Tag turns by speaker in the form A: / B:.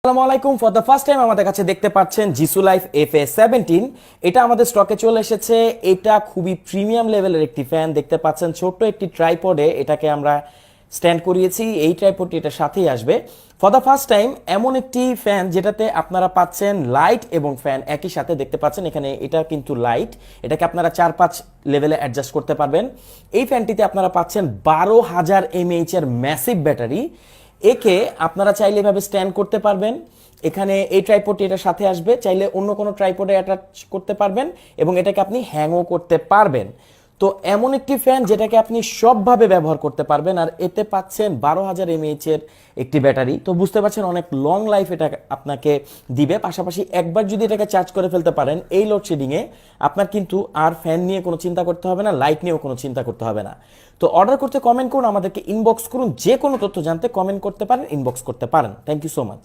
A: আসসালামু আলাইকুম। For the first time আমাদের কাছে দেখতে পাচ্ছেন জিসু লাইফ FA17। এটা আমাদের স্টকে চলে এসেছে। এটা খুবই প্রিমিয়াম লেভেলের একটি ফ্যান। দেখতে পাচ্ছেন ছোট্ট একটি ট্রাইপডে এটাকে আমরা স্ট্যান্ড করিয়েছি। এই ট্রাইপডটি এটার সাথেই আসবে। ফর দ্য ফার্স্ট টাইম এমন একটি ফ্যান যেটাতে আপনারা পাচ্ছেন লাইট এবং ফ্যান একই সাথে। দেখতে পাচ্ছেন এখানে এটা কিন্তু লাইট, এটাকে আপনারা 4-5 লেভেলে অ্যাডজাস্ট করতে পারবেন। এই ফ্যানটিতে আপনারা পাচ্ছেন 12,000 mAh এর ম্যাসিভ ব্যাটারি। একে আপনারা চাইলে এভাবে স্ট্যান্ড করতে পারবেন। এখানে এই ট্রাইপডটি এটার সাথে আসবে, চাইলে অন্য কোনো ট্রাইপডে অ্যাটাচ করতে পারবেন এবং এটাকে আপনি হ্যাংও করতে পারবেন। তো এমন একটি ফ্যান যেটাকে আপনি সবভাবে ব্যবহার করতে পারবেন। আর এতে পাচ্ছেন 12,000 mAh এর একটি ব্যাটারি। তো বুঝতে পারছেন অনেক লং লাইফ এটা আপনাকে দিবে। পাশাপাশি একবার যদি এটাকে চার্জ করে ফেলতে পারেন এই লোডশেডিংয়ে, আপনার কিন্তু আর ফ্যান নিয়ে কোনো চিন্তা করতে হবে না, লাইট নিয়েও কোনো চিন্তা করতে হবে না। তো অর্ডার করতে কমেন্ট করুন, আমাদেরকে ইনবক্স করুন। যে কোনো তথ্য জানতে কমেন্ট করতে পারেন, ইনবক্স করতে পারেন। Thank you so much.